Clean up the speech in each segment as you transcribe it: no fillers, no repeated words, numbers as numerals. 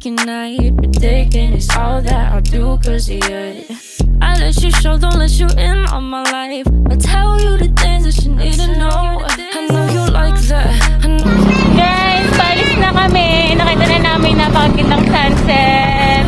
weekend night, but taking is all that I'll do, cause yeah, I let you show, don't let you in on my life. I tell you the things that you need to know. I know you like that. Guys, paalis na kami. Nakita na namin napakagandang sunset.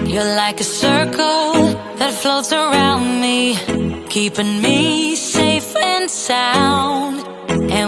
You're like a circle that floats around me, keeping me safe and sound.